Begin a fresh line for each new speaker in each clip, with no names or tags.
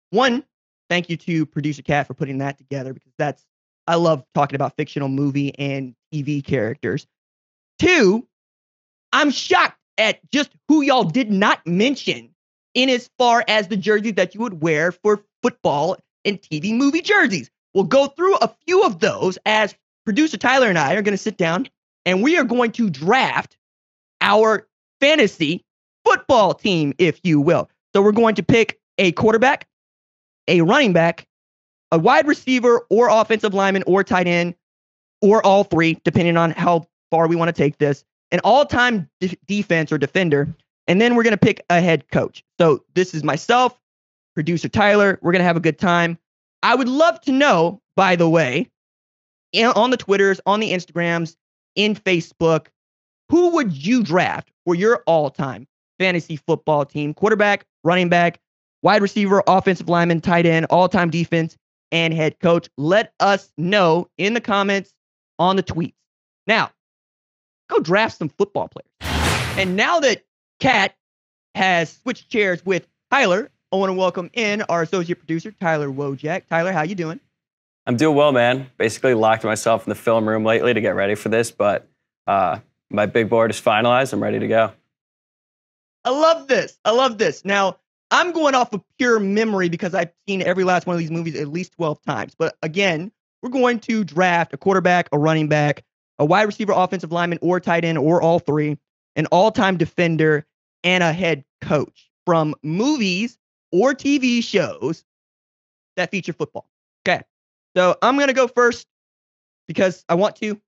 One, thank you to producer Kat for putting that together because I love talking about fictional movie and TV characters. Two, I'm shocked at just who y'all did not mention in as far as the jerseys that you would wear for football and TV movie jerseys. We'll go through a few of those as producer Tyler and I are going to sit down and we are going to draft our fantasy football team, if you will. So we're going to pick a quarterback, a running back, a wide receiver or offensive lineman or tight end, or all three, depending on how far we want to take this, an all-time defense or defender, and then we're going to pick a head coach. So this is myself, producer Tyler. We're going to have a good time. I would love to know, by the way, on the Twitters, on the Instagrams, in Facebook, who would you draft for your all-time fantasy football team? Quarterback, running back, wide receiver, offensive lineman, tight end, all-time defense, and head coach. Let us know in the comments on the tweets. Now, go draft some football players. And now that Kat has switched chairs with Tyler, I want to welcome in our associate producer, Tyler Wojak. Tyler, how you doing?
I'm doing well, man. Basically locked myself in the film room lately to get ready for this, but my big board is finalized. I'm ready to go.
I love this. I love this. Now, I'm going off of pure memory because I've seen every last one of these movies at least 12 times. But again, we're going to draft a quarterback, a running back, a wide receiver, offensive lineman, or tight end, or all three, an all-time defender, and a head coach from movies or TV shows that feature football. Okay, so I'm going to go first because I want to,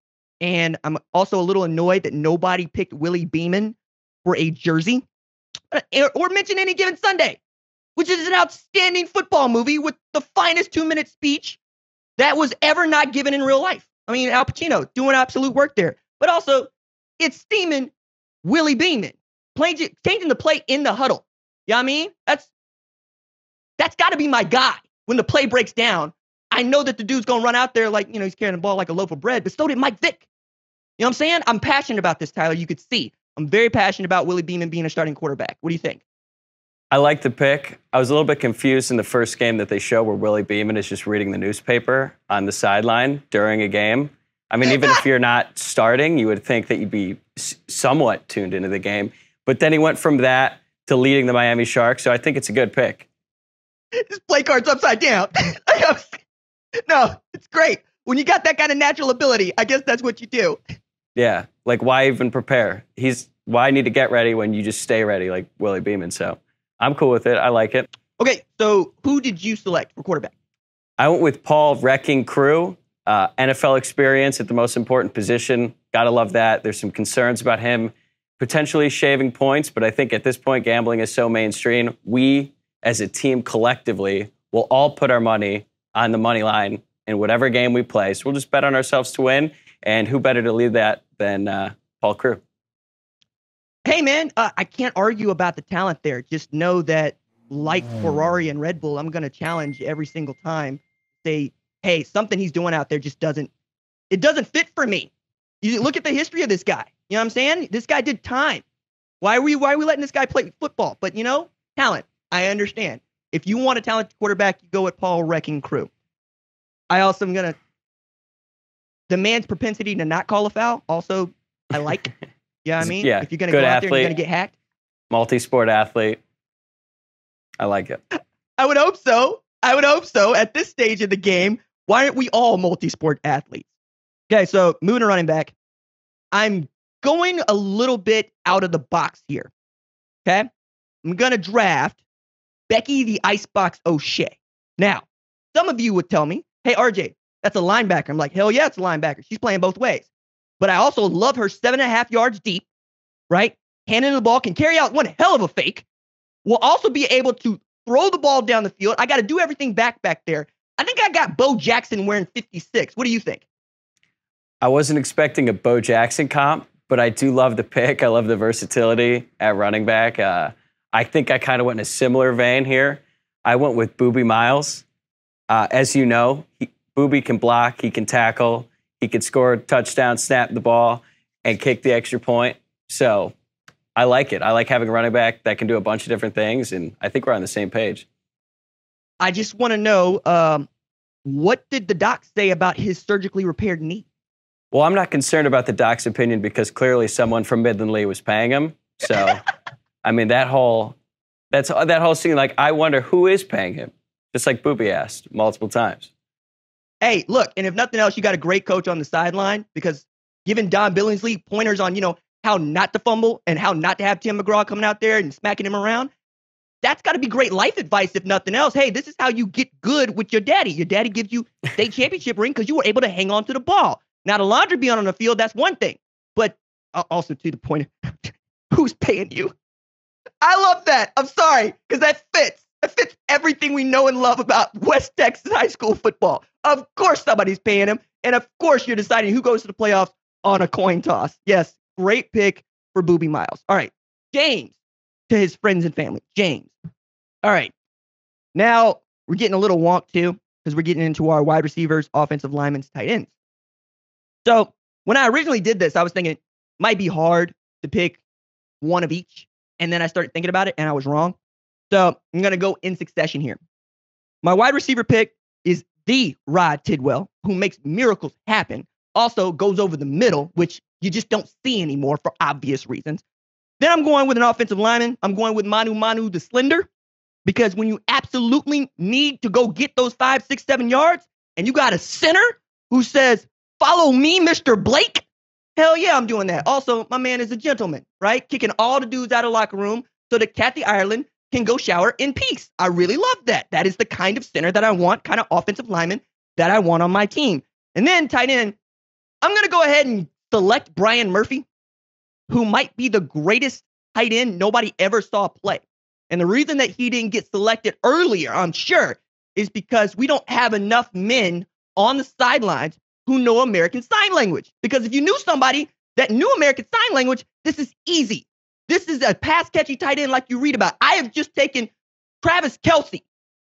and I'm also a little annoyed that nobody picked Willie Beamen for a jersey or mention Any Given Sunday, which is an outstanding football movie with the finest 2-minute speech that was ever not given in real life. I mean, Al Pacino doing absolute work there. But also, it's steaming Willie Beamen, changing the play in the huddle. You know what I mean? That's got to be my guy. When the play breaks down, I know that the dude's going to run out there like, he's carrying the ball like a loaf of bread, but so did Mike Vick. You know what I'm saying? I'm passionate about this, Tyler. You could see. I'm very passionate about Willie Beamen being a starting quarterback. What do you think?
I like the pick. I was a little bit confused in the first game that they show where Willie Beamen is just reading the newspaper on the sideline during a game. I mean, even if you're not starting, you would think that you'd be somewhat tuned into the game. But then he went from that to leading the Miami Sharks, so I think it's a good pick.
His play card's upside down. No, it's great. When you got that kind of natural ability, I guess that's what you do.
Yeah, like why even prepare? Why need to get ready when you just stay ready like Willie Beamen, so I'm cool with it. I like it.
Okay, so who did you select for quarterback?
I went with Paul Wrecking Crew. NFL experience at the most important position. Gotta love that. There's some concerns about him potentially shaving points, but I think at this point, gambling is so mainstream. We, as a team collectively, will all put our money on the money line in whatever game we play. So we'll just bet on ourselves to win. And who better to lead that than Paul Crew?
Hey, man, I can't argue about the talent there. Just know that, like Ferrari and Red Bull, I'm going to challenge every single time. Say, hey, something he's doing out there just doesn't fit for me. You look at the history of this guy. You know what I'm saying? This guy did time. Why are we letting this guy play football? But, talent, I understand. If you want a talented quarterback, you go with Paul Wrecking Crew. I also am going to, the man's propensity to not call a foul, also, I like. You know what I mean?
Yeah,
if you're going to go out there and you're going to get hacked.
Multi-sport athlete. I like it.
I would hope so. At this stage of the game, why aren't we all multi-sport athletes? Okay, so moving to running back. I'm going a little bit out of the box here. Okay? I'm going to draft Becky the Icebox O'Shea. Now, some of you would tell me, hey, RJ, that's a linebacker. I'm like, hell yeah, it's a linebacker. She's playing both ways. But I also love her 7.5 yards deep, right? Handing the ball, can carry out one hell of a fake. Will also be able to throw the ball down the field. I got to do everything back there. I think I got Bo Jackson wearing 56. What do you think?
I wasn't expecting a Bo Jackson comp, but I do love the pick. I love the versatility at running back. I think I kind of went in a similar vein here. I went with Boobie Miles. As you know, Boobie can block, he can tackle, he can score a touchdown, snap the ball, and kick the extra point. So I like it. I like having a running back that can do a bunch of different things, and I think we're on the same page.
I just want to know, what did the doc say about his surgically repaired knee?
Well, I'm not concerned about the doc's opinion because clearly someone from Midland Lee was paying him. So, I mean, that whole scene, like, I wonder who is paying him, just like Boobie asked multiple times.
Hey, look, and if nothing else, you got a great coach on the sideline because giving Don Billingsley pointers on, how not to fumble and how not to have Tim McGraw coming out there and smacking him around, that's got to be great life advice, if nothing else. Hey, this is how you get good with your daddy. Your daddy gives you state championship ring because you were able to hang on to the ball. Now, the laundry being on the field, that's one thing. But also to the point, who's paying you? I love that. I'm sorry, because that fits. It fits everything we know and love about West Texas high school football. Of course somebody's paying him. And of course you're deciding who goes to the playoffs on a coin toss. Yes, great pick for Boobie Miles. All right, James, to his friends and family. James. All right. Now, we're getting a little wonk too, because we're getting into our wide receivers, offensive linemen, tight ends. So when I originally did this, I was thinking it might be hard to pick one of each. And then I started thinking about it, and I was wrong. So I'm going to go in succession here. My wide receiver pick is the Rod Tidwell, who makes miracles happen. Also goes over the middle, which you just don't see anymore for obvious reasons. Then I'm going with an offensive lineman. I'm going with Manu the Slender, because when you absolutely need to go get those 5, 6, 7 yards, and you got a center who says, "Follow me, Mr. Blake," hell yeah, I'm doing that. Also, my man is a gentleman, right? Kicking all the dudes out of the locker room so that Kathy Ireland can go shower in peace. I really love that. That is the kind of center that I want, kind of offensive lineman that I want on my team. And then tight end, I'm going to go ahead and select Brian Murphy, who might be the greatest tight end nobody ever saw play. And the reason that he didn't get selected earlier, I'm sure, is because we don't have enough men on the sidelines who know American Sign Language. Because if you knew somebody that knew American Sign Language, this is easy. This is a pass-catchy tight end like you read about. I have just taken Travis Kelce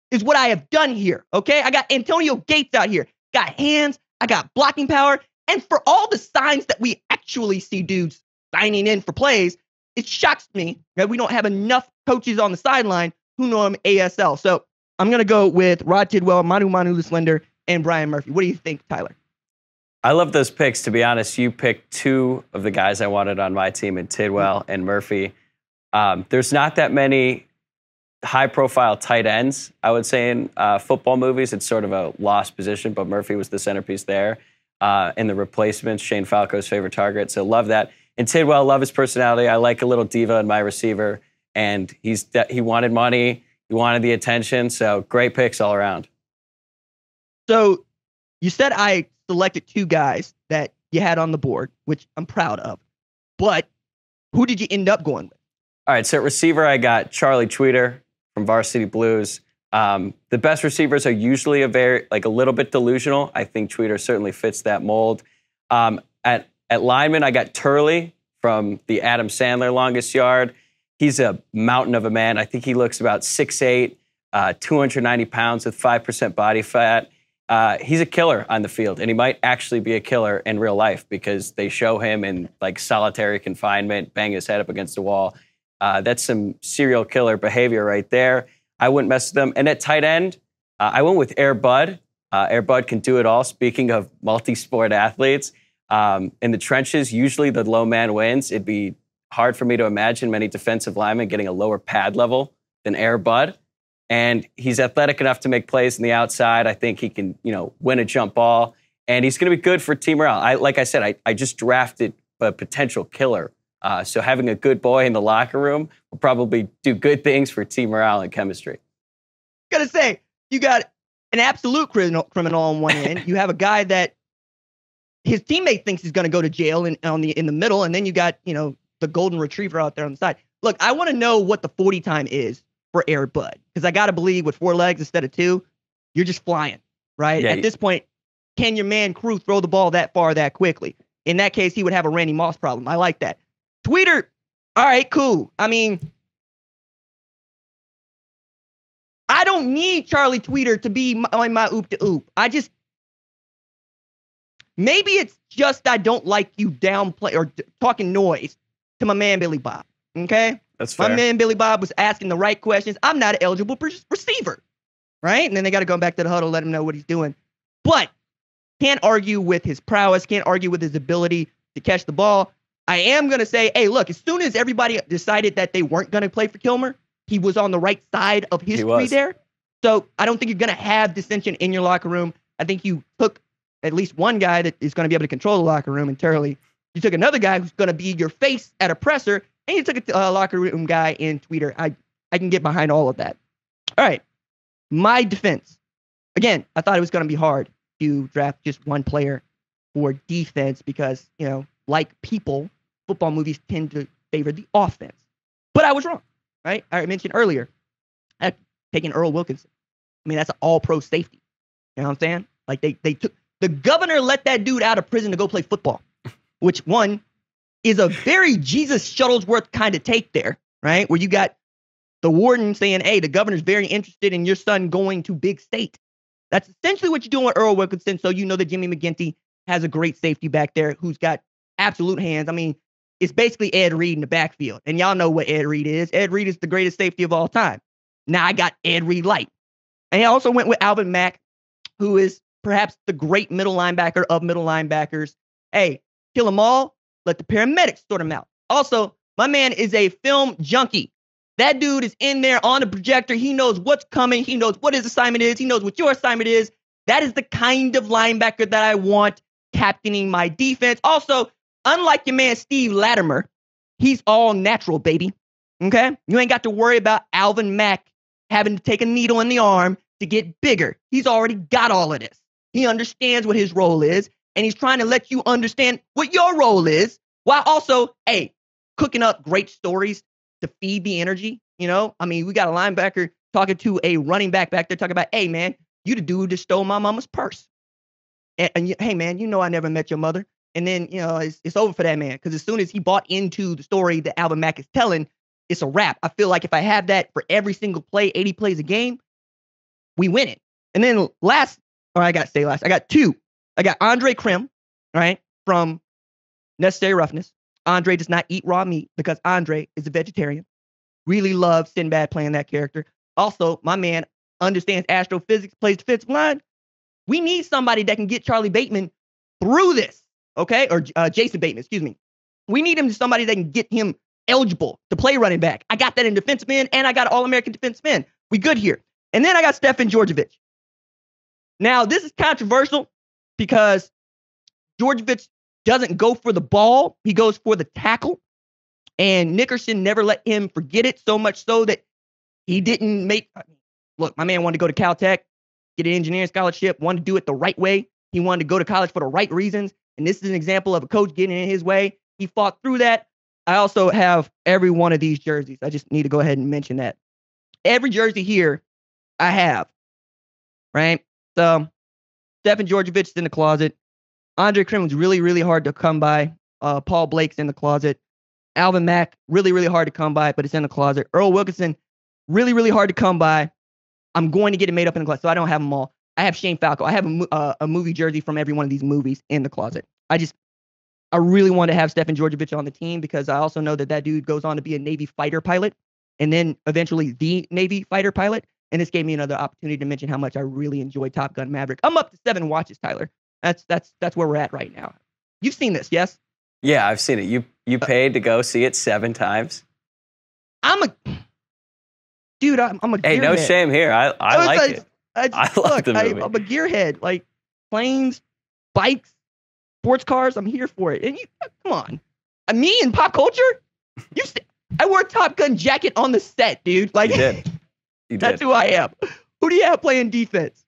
is what I have done here, okay? I got Antonio Gates out here. Got hands. I got blocking power. And for all the signs that we actually see dudes signing in for plays, it shocks me that we don't have enough coaches on the sideline who know him ASL. So I'm going to go with Rod Tidwell, Manu the Slender, and Brian Murphy. What do you think, Tyler?
I love those picks. To be honest, you picked two of the guys I wanted on my team in Tidwell and Murphy. There's not that many high-profile tight ends, I would say, in football movies. It's sort of a lost position, but Murphy was the centerpiece there. In the replacements, Shane Falco's favorite target. So love that. And Tidwell, love his personality. I like a little diva in my receiver. And he wanted money. He wanted the attention. So great picks all around.
So you said I selected two guys that you had on the board, which I'm proud of. But who did you end up going with?
All right, so at receiver, I got Charlie Tweeter from Varsity Blues. The best receivers are usually a little bit delusional. I think Tweeter certainly fits that mold. At lineman, I got Turley from the Adam Sandler Longest Yard. He's a mountain of a man. I think he looks about 6'8", 290 pounds with 5% body fat. He's a killer on the field, and he might actually be a killer in real life because they show him in like solitary confinement, bang his head up against the wall. That's some serial killer behavior right there. I wouldn't mess with them. And at tight end, I went with Air Bud. Air Bud can do it all. Speaking of multi-sport athletes, in the trenches, usually the low man wins. It'd be hard for me to imagine many defensive linemen getting a lower pad level than Air Bud. And he's athletic enough to make plays on the outside. I think he can, win a jump ball. And he's going to be good for team morale. Like I said, I just drafted a potential killer. So having a good boy in the locker room will probably do good things for team morale and chemistry.
Gotta say, you got an absolute criminal on one end. You have a guy that his teammate thinks he's going to go to jail in the middle, and then you got the golden retriever out there on the side. Look, I want to know what the 40 time is for Air Bud, because I got to believe with 4 legs instead of 2, you're just flying, right?
Yeah,
At this point, can your man Crew throw the ball that far that quickly? In that case, he would have a Randy Moss problem. I like that. Tweeter, all right, cool. I mean, I don't need Charlie Tweeter to be my oop to oop. Maybe it's just I don't like you downplay or talking noise to my man Billy Bob. Okay?
That's fair.
My man Billy Bob was asking the right questions. I'm not an eligible receiver. right? And then they got to go back to the huddle, let him know what he's doing. But can't argue with his prowess, can't argue with his ability to catch the ball. I am going to say, hey, look, as soon as everybody decided that they weren't going to play for Kilmer, he was on the right side of history there. So I don't think you're going to have dissension in your locker room. I think you took at least one guy that is going to be able to control the locker room entirely. You took another guy who's going to be your face at a presser, and you took a locker room guy in Tweeter. I can get behind all of that. All right. My defense. Again, I thought it was going to be hard to draft just one player for defense because, you know, like people, football movies tend to favor the offense. But I was wrong, right? I mentioned earlier, I taking Earl Wilkinson. I mean, that's an all-pro safety. You know what I'm saying? Like, they took, the governor let that dude out of prison to go play football, which one is a very Jesus Shuttlesworth kind of take there, right? Where you got the warden saying, hey, the governor's very interested in your son going to big state. That's essentially what you're doing with Earl Wilkinson. So you know that Jimmy McGinty has a great safety back there who's got absolute hands. I mean, it's basically Ed Reed in the backfield. And y'all know what Ed Reed is. Ed Reed is the greatest safety of all time. Now I got Ed Reed light. And I also went with Alvin Mack, who is perhaps the great middle linebacker of middle linebackers. Hey, kill them all. Let the paramedics sort them out. Also, my man is a film junkie. That dude is in there on the projector. He knows what's coming. He knows what his assignment is. He knows what your assignment is. That is the kind of linebacker that I want captaining my defense. Also, unlike your man Steve Latimer, he's all natural, baby. Okay? You ain't got to worry about Alvin Mack having to take a needle in the arm to get bigger. He's already got all of this. He understands what his role is, and he's trying to let you understand what your role is, while also, hey, cooking up great stories to feed the energy. You know, I mean, we got a linebacker talking to a running back there talking about, hey, man, you the dude that stole my mama's purse. And hey, man, you know I never met your mother. And then, you know, it's over for that man. Because as soon as he bought into the story that Alvin Mack is telling, it's a wrap. I feel like if I have that for every single play, 80 plays a game, we win it. And then I got two. I got Andre Krim, right, from Necessary Roughness. Andre does not eat raw meat because Andre is a vegetarian. Really loves Sinbad playing that character. Also, my man understands astrophysics, plays defensive line. We need somebody that can get Charlie Bateman through this, okay? Or Jason Bateman, excuse me. We need somebody that can get him eligible to play running back. I got that in defensive end, and I got an All-American defensive end. We good here. And then I got Stefan Djordjevic. Now, this is controversial because Djordjevic doesn't go for the ball. He goes for the tackle. And Nickerson never let him forget it, so much so that he didn't look, my man wanted to go to Caltech, get an engineering scholarship, wanted to do it the right way. He wanted to go to college for the right reasons. And this is an example of a coach getting in his way. He fought through that. I also have every one of these jerseys. I just need to go ahead and mention that. Every jersey here I have, right? So Stefan Djordjevic is in the closet. Andre Krim was really, really hard to come by. Paul Blake's in the closet. Alvin Mack, really, really hard to come by, but it's in the closet. Earl Wilkinson, really, really hard to come by. I'm going to get it made up in the closet, so I don't have them all. I have Shane Falco. I have a movie jersey from every one of these movies in the closet. I really want to have Stefan Djordjevic on the team because I also know that dude goes on to be a Navy fighter pilot and then eventually the Navy fighter pilot. And this gave me another opportunity to mention how much I really enjoy Top Gun Maverick. I'm up to 7 watches, Tyler. That's where we're at right now. You've seen this, yes?
Yeah, I've seen it. You paid to go see it 7 times.
I'm a gearhead.
Hey, no shame here. I like it. I love the movie.
I'm a gearhead. Like planes, bikes, sports cars. I'm here for it. And come on, me and pop culture. I wore a Top Gun jacket on the set, dude. Like
you did.
That's who I am. Who do you have playing defense?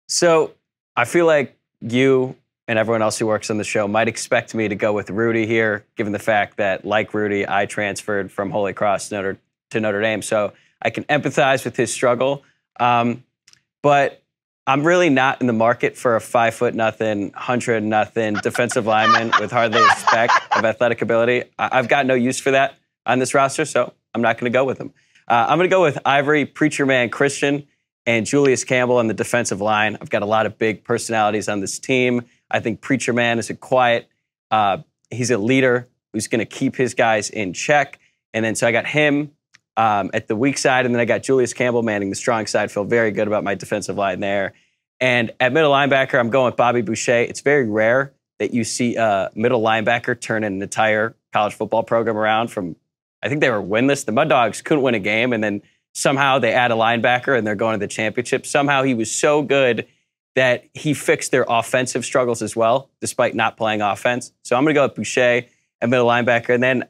So I feel like you and everyone else who works on the show might expect me to go with Rudy here, given the fact that, like Rudy, I transferred from Holy Cross to Notre Dame. So I can empathize with his struggle. But I'm really not in the market for a 5'0", 100 defensive lineman with hardly a speck of athletic ability. I've got no use for that on this roster, so I'm not going to go with him. I'm going to go with Ivory, Preacher Man Christian, and Julius Campbell on the defensive line. I've got a lot of big personalities on this team. I think Preacher Man is he's a leader who's going to keep his guys in check. And then so I got him, at the weak side, and then I got Julius Campbell manning the strong side. Feel very good about my defensive line there. And at middle linebacker, I'm going with Bobby Boucher. It's very rare that you see a middle linebacker turn an entire college football program around from, I think they were winless. The Mud Dogs couldn't win a game, and then somehow they add a linebacker and they're going to the championship. Somehow he was so good that he fixed their offensive struggles as well, despite not playing offense. So I'm going to go with Boucher at middle linebacker. And then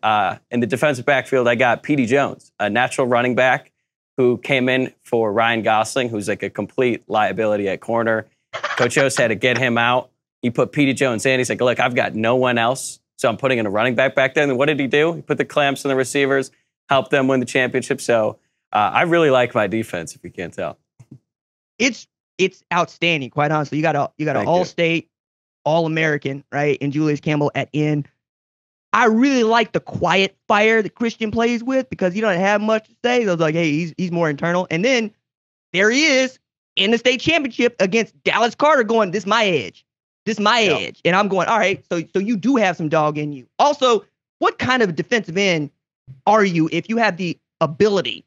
in the defensive backfield, I got P.D. Jones, a natural running back who came in for Ryan Gosling, who's like a complete liability at corner. Coach O's had to get him out. He put P.D. Jones in. He's like, look, I've got no one else, so I'm putting in a running back there. And what did he do? He put the clamps on the receivers, helped them win the championship. So I really like my defense, if you can't tell.
It's outstanding, quite honestly. You got an all-state, all-American, right, and Julius Campbell at end. I really like the quiet fire that Christian plays with because he doesn't have much to say. So it's like, hey, he's more internal. And then there he is in the state championship against Dallas Carter going, this is my edge. This is my edge. And I'm going, all right, so you do have some dog in you. Also, what kind of defensive end are you if you have the ability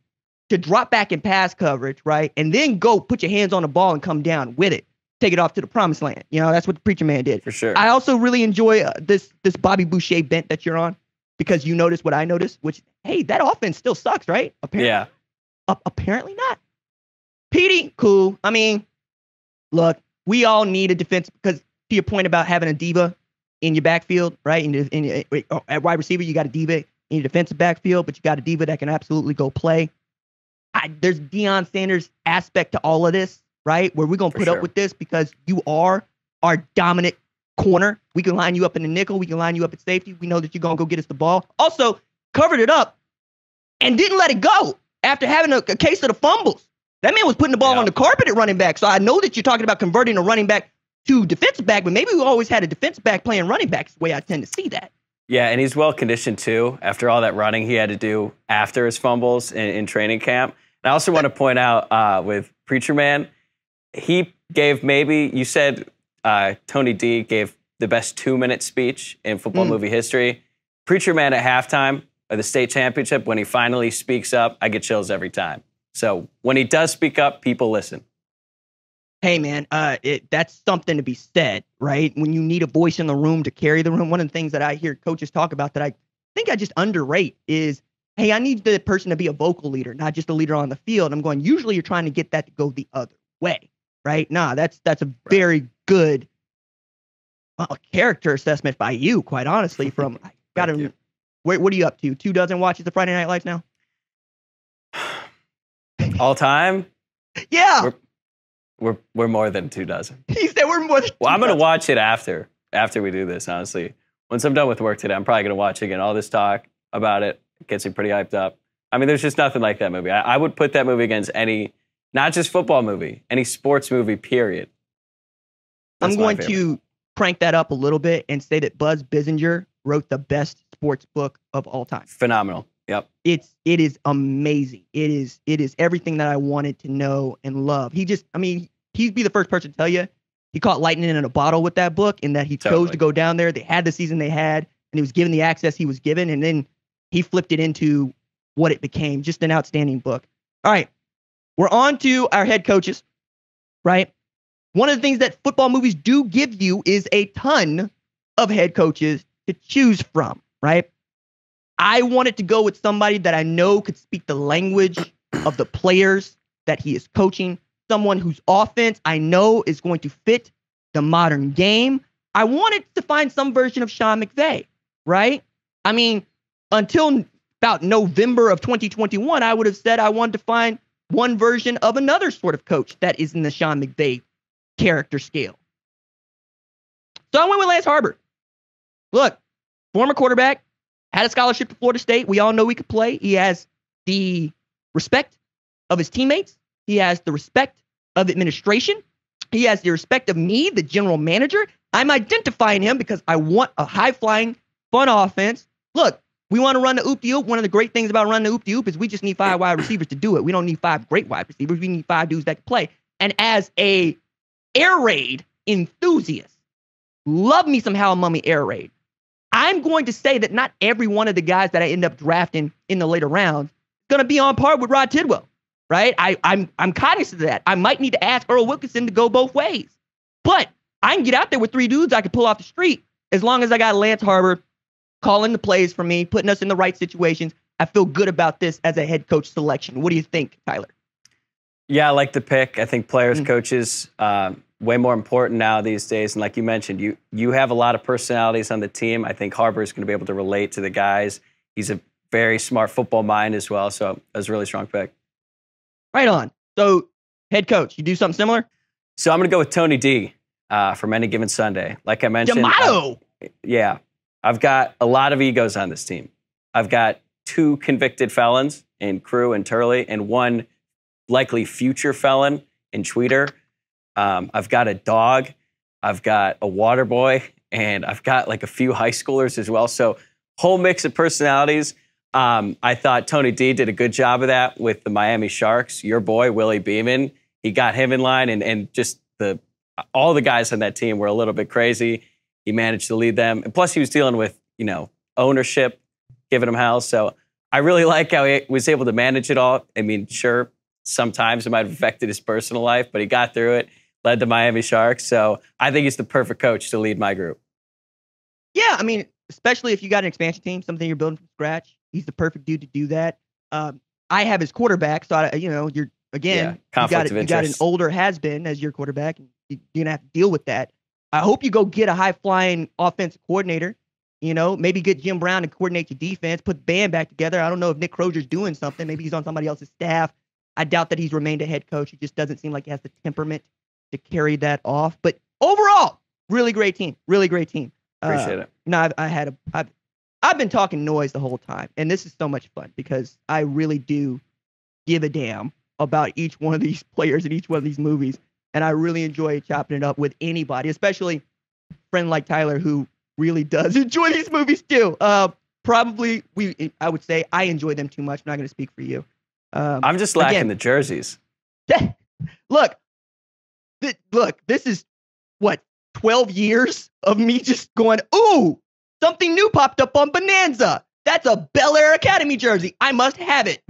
to drop back in pass coverage, right, and then go put your hands on the ball and come down with it? Take it off to the promised land. You know, that's what the Preacher Man did. For
sure.
I also really enjoy this Bobby Boucher bent that you're on because you noticed what I noticed, which, hey, that offense still sucks, right? Apparently.
Yeah.
Apparently not. Petey, cool. I mean, look, we all need a defense because to your point about having a diva in your backfield, right? At wide receiver, you got a diva in your defensive backfield, but you got a diva that can absolutely go play. There's Deion Sanders aspect to all of this, right? Where we're going to put up with this because you are our dominant corner. We can line you up in the nickel. We can line you up at safety. We know that you're going to go get us the ball. Also, covered it up and didn't let it go after having a case of the fumbles. That man was putting the ball on the carpet at running back. So I know that you're talking about converting a running back to defensive back, but maybe we always had a defensive back playing running back. It's the way I tend to see that.
Yeah, and he's well conditioned too. After all that running he had to do after his fumbles in training camp. And I also want to point out with Preacher Man, he gave you said Tony D gave the best 2-minute speech in football movie history. Preacher Man at halftime of the state championship, when he finally speaks up, I get chills every time. So when he does speak up, people listen.
Hey, man, that's something to be said, right? When you need a voice in the room to carry the room. One of the things that I hear coaches talk about that I think I just underrate is, hey, I need the person to be a vocal leader, not just a leader on the field. I'm going, usually you're trying to get that to go the other way, right? Nah, that's a very good character assessment by you, quite honestly. From what are you up to? 2 dozen watches of Friday Night Lights now?
All time?
Yeah.
We're more than 2 dozen.
He said we're more than 2
Well, I'm going to
dozen.
watch it after we do this, honestly. Once I'm done with work today, I'm probably going to watch it again. All this talk about it gets me pretty hyped up. I mean, there's just nothing like that movie. I would put that movie against any, not just football movie, any sports movie, period.
I'm going to crank that up a little bit and say that Buzz Bissinger wrote the best sports book of all time.
Phenomenal. Yep.
It is amazing. It is everything that I wanted to know and love. He'd be the first person to tell you he caught lightning in a bottle with that book, in that he chose to go down there. They had the season they had, and he was given the access he was given, and then he flipped it into what it became. Just an outstanding book. All right, we're on to our head coaches, right? One of the things that football movies do give you is a ton of head coaches to choose from, right? I wanted to go with somebody that I know could speak the language of the players that he is coaching, someone whose offense I know is going to fit the modern game. I wanted to find some version of Sean McVay, right? I mean, until about November of 2021, I would have said I wanted to find one version of another sort of coach that is in the Sean McVay character scale. So I went with Lance Harbert. Look, former quarterback, had a scholarship to Florida State. We all know he could play. He has the respect of his teammates. He has the respect of administration. He has the respect of me, the general manager. I'm identifying him because I want a high-flying, fun offense. Look, we want to run the oop-de-oop. One of the great things about running the oop-de-oop is we just need 5 wide receivers to do it. We don't need 5 great wide receivers. We need 5 dudes that can play. And as a air raid enthusiast, love me some Hal Mummy air raid. I'm going to say that not every one of the guys that I end up drafting in the later rounds is going to be on par with Rod Tidwell, right? I'm cognizant of that. I might need to ask Earl Wilkinson to go both ways. But I can get out there with 3 dudes I can pull off the street as long as I got Lance Harbor calling the plays for me, putting us in the right situations. I feel good about this as a head coach selection. What do you think, Tyler?
Yeah, I like the pick. I think players, coaches, way more important now these days. And like you mentioned, you have a lot of personalities on the team. I think Harbor is going to be able to relate to the guys. He's a very smart football mind as well. So that was a really strong pick.
Right on. So head coach, you do something similar?
So I'm going to go with Tony D from Any Given Sunday. Like I mentioned.
D'Amato!
Yeah. I've got a lot of egos on this team. I've got 2 convicted felons in Crew and Turley and 1 likely future felon in Tweeter. I've got a dog. I've got a water boy. And I've got like a few high schoolers as well. So whole mix of personalities. I thought Tony D did a good job of that with the Miami Sharks. Your boy, Willie Beamen, he got him in line. And just all the guys on that team were a little bit crazy. He managed to lead them. And plus he was dealing with, ownership, giving him hell. So I really like how he was able to manage it all. I mean, sure, sometimes it might have affected his personal life, but he got through it, led the Miami Sharks. So I think he's the perfect coach to lead my group.
Yeah, I mean, especially if you got an expansion team, something you're building from scratch, he's the perfect dude to do that. I have his quarterback, so you got an older has-been as your quarterback, and you're gonna have to deal with that. I hope you go get a high-flying offensive coordinator. Maybe get Jim Brown to coordinate your defense, put the band back together. I don't know if Nick Crozier's doing something. Maybe he's on somebody else's staff. I doubt that he's remained a head coach. He just doesn't seem like he has the temperament to carry that off. But overall, really great team. Really great team.
Appreciate it.
No, I've been talking noise the whole time, and this is so much fun because I really do give a damn about each one of these players in each one of these movies, and I really enjoy chopping it up with anybody, especially a friend like Tyler who really does enjoy these movies too. I would say I enjoy them too much. I'm not going to speak for you.
I'm just lacking the jerseys.
Look, this is what, 12 years of me just going, ooh, something new popped up on Bonanza. That's a Bel Air Academy jersey. I must have it.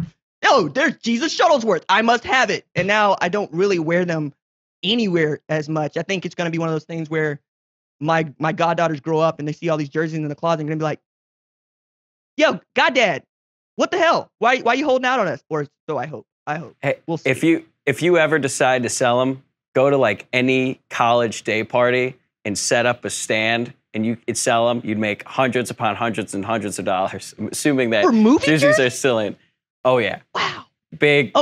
No, there's Jesus Shuttlesworth. I must have it. And now I don't really wear them anywhere as much. I think it's going to be one of those things where my goddaughters grow up and they see all these jerseys in the closet and going to be like, yo, goddad, what the hell? Why you holding out on us? Or so I hope.
Hey,
we'll see.
If you ever decide to sell them, go to like any college day party and set up a stand and you could sell them. You'd make hundreds upon hundreds and hundreds of dollars, assuming that jerseys are still in. Oh yeah.
Wow.
Big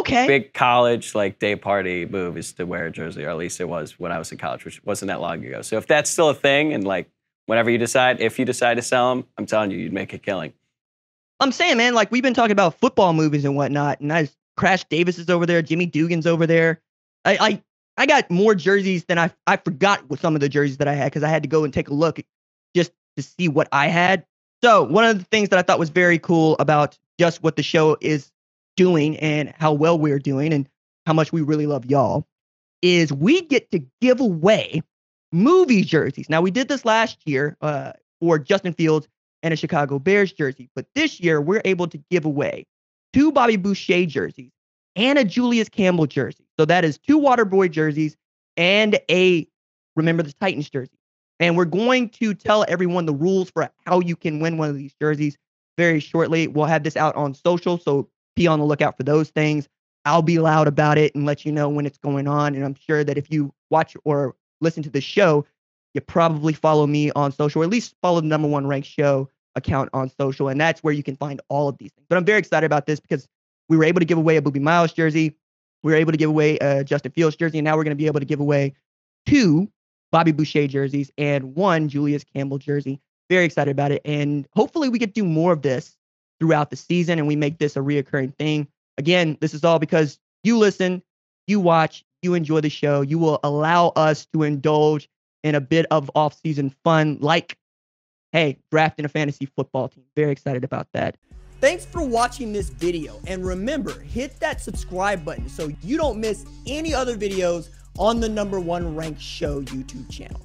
college like day party move is to wear a jersey, or at least it was when I was in college, which wasn't that long ago. So if that's still a thing, and like whenever you decide, if you decide to sell them, I'm telling you, you'd make a killing.
I'm saying, man, like we've been talking about football movies and whatnot, and Crash Davis is over there, Jimmy Dugan's over there. I got more jerseys than I forgot with some of the jerseys that I had because I had to go and take a look just to see what I had. So one of the things that I thought was very cool about just what the show is doing and how well we're doing and how much we really love y'all is we get to give away movie jerseys. Now, we did this last year for Justin Fields and a Chicago Bears jersey, but this year we're able to give away 2 Bobby Boucher jerseys and a Julius Campbell jersey. So that is 2 Waterboy jerseys and a Remember the Titans jersey. And we're going to tell everyone the rules for how you can win one of these jerseys very shortly. We'll have this out on social, so be on the lookout for those things. I'll be loud about it and let you know when it's going on. And I'm sure that if you watch or listen to the show, you probably follow me on social, or at least follow the #1 ranked show account on social. And that's where you can find all of these things. But I'm very excited about this because we were able to give away a Boobie Miles jersey. We were able to give away a Justin Fields jersey. And now we're going to be able to give away 2 Bobby Boucher jerseys and 1 Julius Campbell jersey. Very excited about it. And hopefully we could do more of this throughout the season and we make this a reoccurring thing. Again, this is all because you listen, you watch, you enjoy the show. You will allow us to indulge in a bit of off-season fun like, hey, drafting a fantasy football team. Very excited about that. Thanks for watching this video. And remember, hit that subscribe button so you don't miss any other videos on the #1 ranked show YouTube channel.